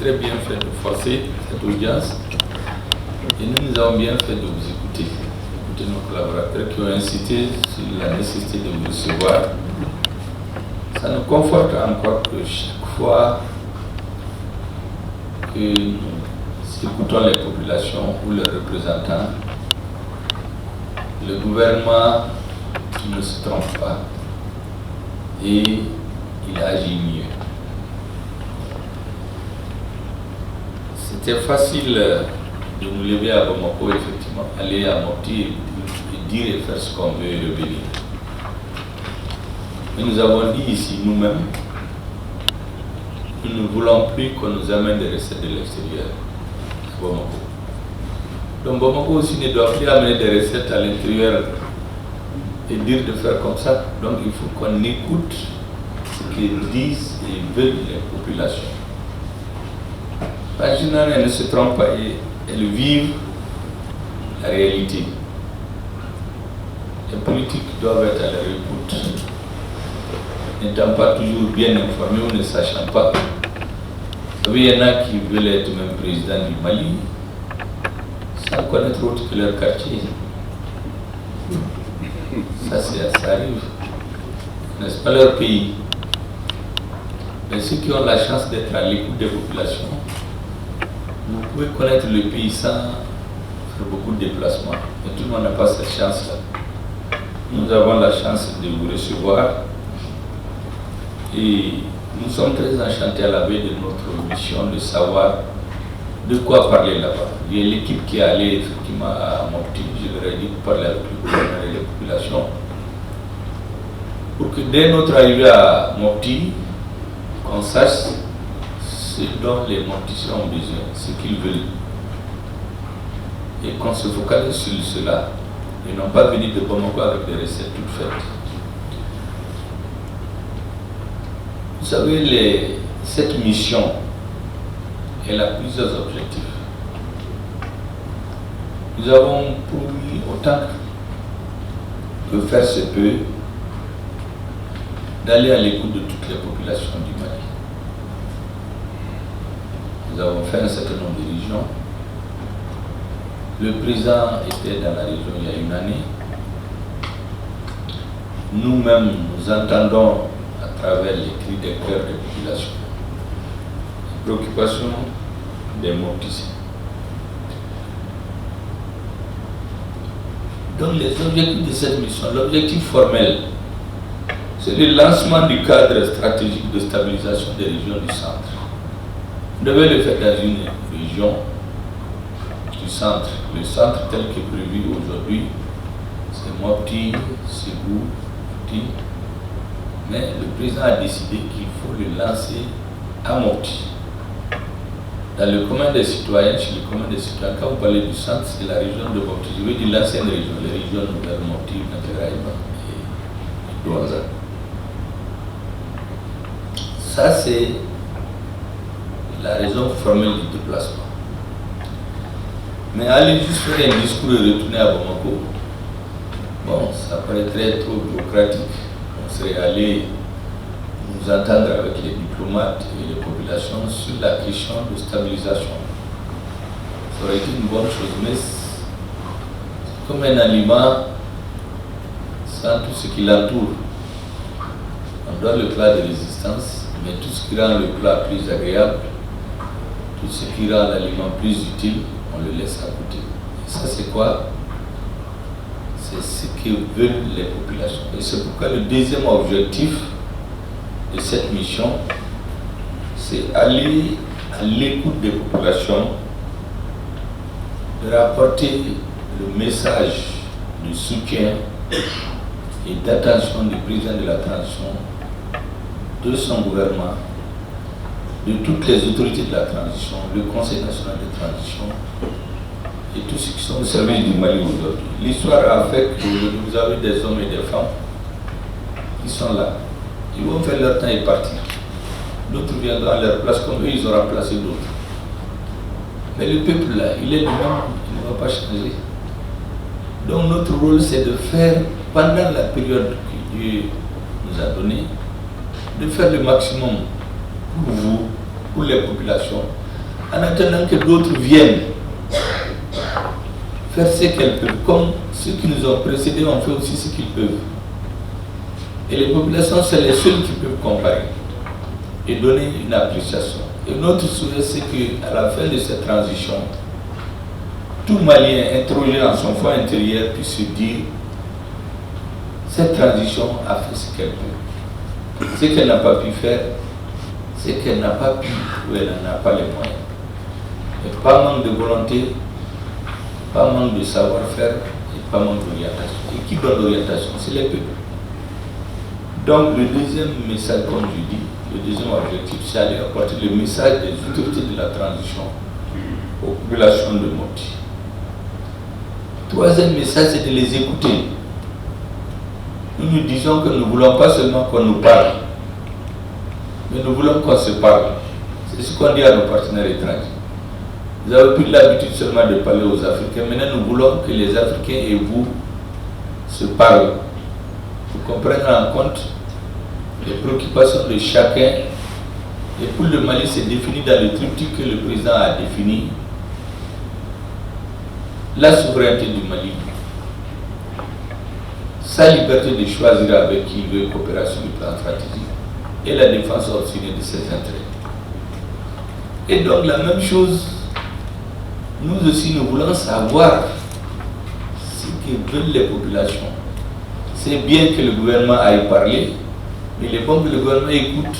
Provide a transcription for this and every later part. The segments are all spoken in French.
très bien fait de forcer cette audience et nous avons bien fait de vous écouter. Écouter nos collaborateurs qui ont incité sur la nécessité de vous recevoir. Ça nous conforte encore que chaque fois que nous écoutons les populations ou leurs représentants, le gouvernement ne se trompe pas et il agit mieux. C'était facile de nous lever à Bamako, effectivement, aller à Mopti et dire et faire ce qu'on veut et revenir. Mais nous avons dit ici nous-mêmes, nous ne voulons plus qu'on nous amène des recettes de l'extérieur à Bamako. Donc Bamako aussi ne doit plus amener des recettes à l'intérieur et dire de faire comme ça. Donc il faut qu'on écoute ce que disent et veulent les populations. En général, elles ne se trompent pas et elles vivent la réalité. Les politiques doivent être à leur écoute, n'étant pas toujours bien informés ou ne sachant pas. Vous savez, il y en a qui veulent être même président du Mali sans connaître autre que leur quartier. Ça arrive. N'est-ce pas leur pays? Mais ceux qui ont la chance d'être à l'écoute des populations, vous pouvez connaître le pays sans faire beaucoup de déplacements. Mais tout le monde n'a pas cette chance-là. Nous avons la chance de vous recevoir et nous sommes très enchantés à la veille de notre mission de savoir de quoi parler là-bas. Il y a l'équipe qui est allée effectivement à Mopti, je leur ai dit de parler avec le gouvernement et les populations pour que dès notre arrivée à Mopti, qu'on sache ce dont les Mopticiens ont besoin, ce qu'ils veulent, et qu'on se focalise sur cela, et non pas venir de Bamako avec des recettes toutes faites. Vous savez, cette mission, elle a plusieurs objectifs. Nous avons promis autant que faire se peut d'aller à l'écoute de toutes les populations du Mali. Nous avons fait un certain nombre de régions. Le président était dans la région il y a une année. Nous-mêmes, nous entendons à travers les cris des cœurs des populations, les préoccupations des Mopticiens. Donc les objectifs de cette mission, l'objectif formel, c'est le lancement du cadre stratégique de stabilisation des régions du centre. Vous devez le faire dans une région du centre. Le centre tel que prévu aujourd'hui, c'est Mopti, Ségou, Mopti. Mais le président a décidé qu'il faut le lancer à Mopti. Dans le commun des citoyens, chez le commun des citoyens, quand vous parlez du centre, c'est la région de Mopti. Je veux dire l'ancienne région, les régions nouvelles, Mopti, Nakeraïba et Douaza. Ça, c'est la raison formelle du déplacement. Mais aller juste faire un discours et retourner à Bamako, bon, ça paraîtrait trop bureaucratique. On serait allé nous entendre avec les diplomates et les populations sur la question de stabilisation. Ça aurait été une bonne chose, mais c'est comme un aliment sans tout ce qui l'entoure. On donne le plat de résistance, mais tout ce qui rend le plat plus agréable, tout ce qui rend l'aliment plus utile, on le laisse à côté. Et ça, c'est quoi? C'est ce que veulent les populations. Et c'est pourquoi le deuxième objectif de cette mission, c'est aller à l'écoute des populations, de rapporter le message de soutien et d'attention du président de la transition, de son gouvernement, de toutes les autorités de la transition, le Conseil national de transition et tous ceux qui sont au service du Mali aujourd'hui. L'histoire a fait que vous avez des hommes et des femmes qui sont là. Ils vont faire leur temps et partir. D'autres viendront à leur place comme eux, ils ont remplacé d'autres. Mais le peuple là, il est du même, il ne va pas changer. Donc notre rôle, c'est de faire, pendant la période que Dieu nous a donnée, de faire le maximum pour vous, pour les populations, en attendant que d'autres viennent faire ce qu'elles peuvent, comme ceux qui nous ont précédés ont fait aussi ce qu'ils peuvent. Et les populations, c'est les seules qui peuvent comparer et donner une appréciation. Et notre souhait, c'est qu'à la fin de cette transition, tout Malien interrogé dans son fond intérieur puisse se dire cette transition a fait ce qu'elle peut. Ce qu'elle n'a pas pu faire, c'est qu'elle n'a pas pu ou elle n'en a pas les moyens. Et pas manque de volonté, pas manque de savoir-faire et pas manque d'orientation. Et qui donne l'orientation? C'est les peuples. Donc le deuxième message, comme je dis, le deuxième objectif, c'est aller apporter le message des autorités de la transition aux populations de Mopti. Troisième message, c'est de les écouter. Nous disons que nous ne voulons pas seulement qu'on nous parle, mais nous voulons qu'on se parle. C'est ce qu'on dit à nos partenaires étrangers. Vous avez pris l'habitude seulement de parler aux Africains. Maintenant, nous voulons que les Africains et vous se parlent, pour qu'on prenne en compte les préoccupations de chacun. Et pour le Mali, c'est défini dans le triptyque que le président a défini. La souveraineté du Mali, sa liberté de choisir avec qui il veut coopération du plan stratégique et la défense obstinée de ses intérêts. Et donc la même chose, nous aussi nous voulons savoir ce que veulent les populations. C'est bien que le gouvernement aille parler, mais il est bon que le gouvernement écoute.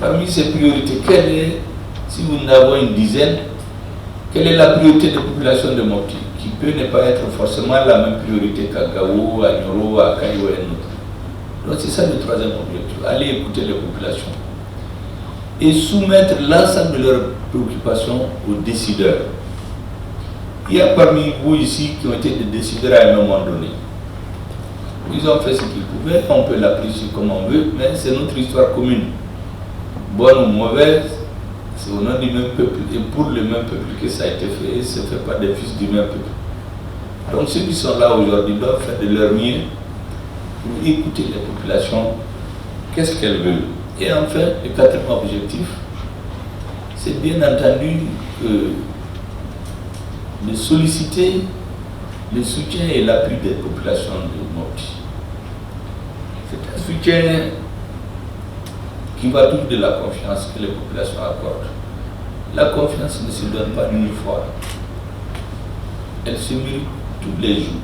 Parmi ces priorités, quelle est, si nous en avons une dizaine, quelle est la priorité des populations de Mopti, qui peut ne pas être forcément la même priorité qu'à Gao, à Nyoro, à Kayo et autre. Donc c'est ça le troisième objectif, aller écouter les populations et soumettre l'ensemble de leurs préoccupations aux décideurs. Il y a parmi vous ici qui ont été des décideurs à un moment donné. Ils ont fait ce qu'ils pouvaient, on peut l'apprécier comme on veut, mais c'est notre histoire commune. Bonne ou mauvaise, c'est au nom du même peuple et pour le même peuple que ça a été fait, et c'est fait par des fils du même peuple. Donc ceux qui sont là aujourd'hui doivent faire de leur mieux pour écouter les populations, qu'est-ce qu'elles veulent. Et enfin, le quatrième objectif, c'est bien entendu de solliciter le soutien et l'appui des populations de Mopti. C'est un soutien qui va toujours de la confiance que les populations accordent. La confiance ne se donne pas une fois. Elle se mérite tous les jours.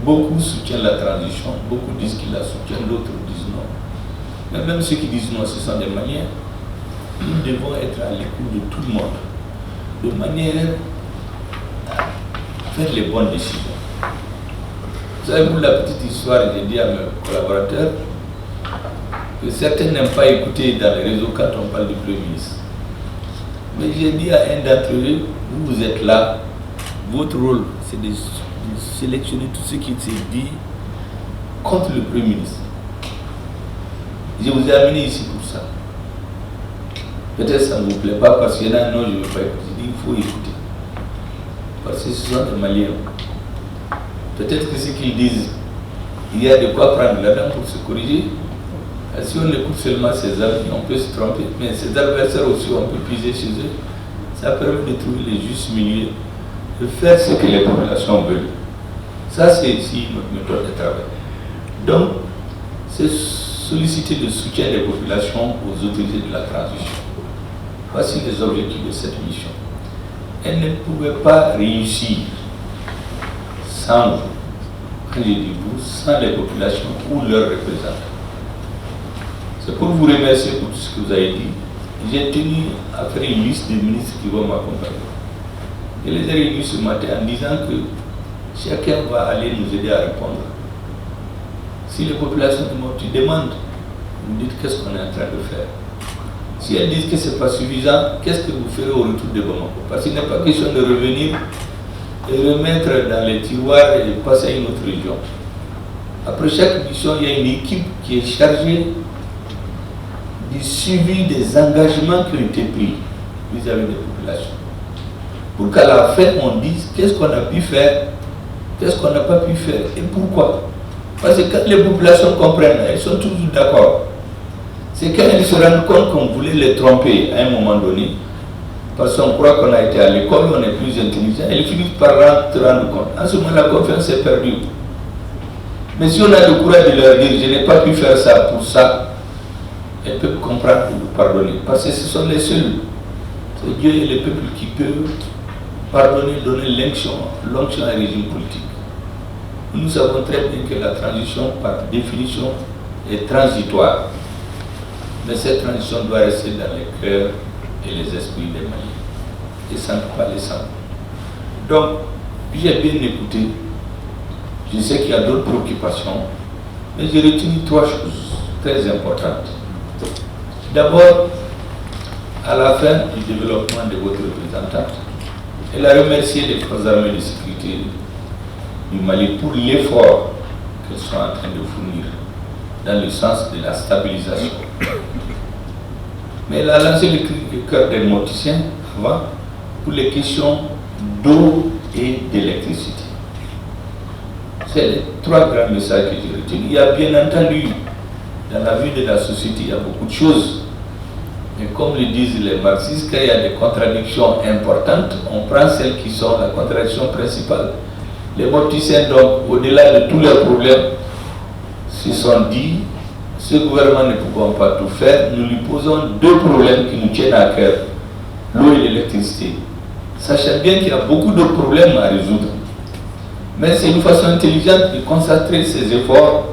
Beaucoup soutiennent la transition, beaucoup disent qu'ils la soutiennent, d'autres disent non. Mais même ceux qui disent non, ce sont des Maliens. Nous devons être à l'écoute de tout le monde, de manière à faire les bonnes décisions. Vous savez, pour la petite histoire, j'ai dit à mes collaborateurs que certains n'aiment pas écouter dans les réseaux quand on parle du Premier ministre. Mais j'ai dit à un d'entre eux, vous êtes là, votre rôle, c'est de sélectionner tout ce qui se dit contre le Premier ministre. Je vous ai amené ici pour ça. Peut-être ça ne vous plaît pas parce qu'il y en a non, je ne veux pas écouter. Je dis il faut écouter. Parce que ce sont des Maliens. Peut-être que ce qu'ils disent, il y a de quoi prendre là-dedans pour se corriger. Et si on écoute seulement ses amis, on peut se tromper. Mais ses adversaires aussi, on peut puiser chez eux. Ça permet de trouver le juste milieu, de faire ce que les populations veulent. Ça, c'est ici notre méthode de travail. Donc, c'est solliciter le soutien des populations aux autorités de la transition. Voici les objectifs de cette mission. Elle ne pouvait pas réussir sans vous, quand je dis vous, sans les populations ou leurs représentants. C'est pour vous remercier pour tout ce que vous avez dit. J'ai tenu à faire une liste des ministres qui vont m'accompagner. Je les ai réunis ce matin en disant que chacun va aller nous aider à répondre. Si les populations de Mopti demandent, vous dites qu'est-ce qu'on est en train de faire. Si elles disent que ce n'est pas suffisant, qu'est-ce que vous ferez au retour de Bamako? Parce qu'il n'est pas question de revenir et remettre dans les tiroirs et passer à une autre région. Après chaque mission, il y a une équipe qui est chargée du suivi des engagements qui ont été pris vis-à-vis des populations. Pour qu'à la fin, on dise qu'est-ce qu'on a pu faire, qu'est-ce qu'on n'a pas pu faire et pourquoi. Parce que quand les populations comprennent, elles sont toujours d'accord. C'est quand elles se rendent compte qu'on voulait les tromper à un moment donné, parce qu'on croit qu'on a été à l'école, on est plus intelligent, et ils finissent par te rendre compte. En ce moment, la confiance est perdue. Mais si on a le courage de leur dire, je n'ai pas pu faire ça pour ça, elles peuvent comprendre pour nous pardonner. Parce que ce sont les seuls. C'est Dieu et les peuples qui peuvent pardonner, donner l'onction à un régime politique. Nous savons très bien que la transition, par définition, est transitoire. Mais cette transition doit rester dans les cœurs et les esprits des Maliens. Et ça ne peut pas les sans. Donc, j'ai bien écouté. Je sais qu'il y a d'autres préoccupations, mais j'ai retenu 3 choses très importantes. D'abord, à la fin du développement de votre représentante, elle a remercié les forces armées de sécurité du Mali pour l'effort qu'elles sont en train de fournir dans le sens de la stabilisation. Mais elle a lancé le cœur des morticiens avant pour les questions d'eau et d'électricité. C'est les 3 grands messages que j'ai retenus. Il y a bien entendu, dans la vie de la société, il y a beaucoup de choses. Mais comme le disent les marxistes, quand il y a des contradictions importantes, on prend celles qui sont la contradiction principale. Les morticiens, donc, au-delà de tous leurs problèmes, se sont dit, ce gouvernement ne pouvant pas tout faire, nous lui posons 2 problèmes qui nous tiennent à cœur, l'eau et l'électricité. Sachant bien qu'il y a beaucoup d'autres problèmes à résoudre. Mais c'est une façon intelligente de concentrer ses efforts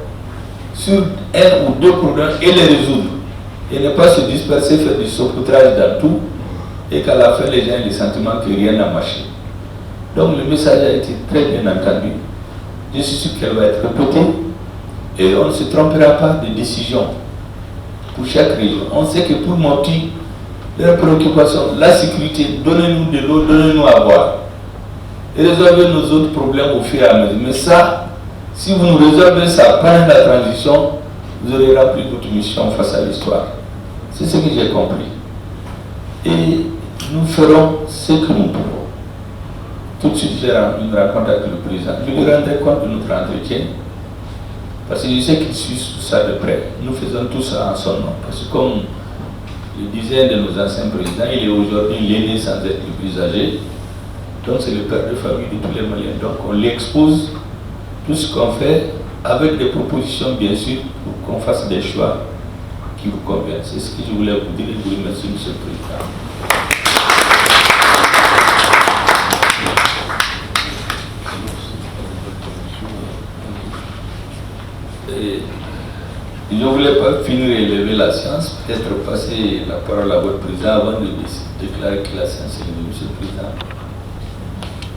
sur 1 ou 2 problèmes et les résoudre. Et ne pas se disperser, faire du saupoudrage dans tout, et qu'à la fin les gens aient le sentiment que rien n'a marché. Donc le message a été très bien entendu. Je suis sûr qu'elle va être répétée, et on ne se trompera pas de décision pour chaque région. On sait que pour Mopti, leur préoccupation, la sécurité, donnez-nous de l'eau, donnez-nous à boire. Et résolvez nos autres problèmes au fur et à mesure. Mais ça, si vous nous résolvez ça pendant la transition, vous aurez rempli votre mission face à l'histoire. C'est ce que j'ai compris. Et nous ferons ce que nous pouvons. Tout de suite, j'ai une rencontre avec le président. Je lui rendrai compte de notre entretien, parce que je sais qu'il suit tout ça de près. Nous faisons tout ça en son nom. Parce que comme le disait un de nos anciens présidents, il est aujourd'hui l'aîné sans être le plus âgé. Donc c'est le père de famille de tous les Maliens. Donc on l'expose, tout ce qu'on fait, avec des propositions bien sûr, pour qu'on fasse des choix qui vous conviennent. C'est ce que je voulais vous dire et vous remercier, Monsieur le Président. Et je ne voulais pas finir et lever la séance, peut-être passer la parole à votre président avant de déclarer que la séance est levée, Monsieur le Président.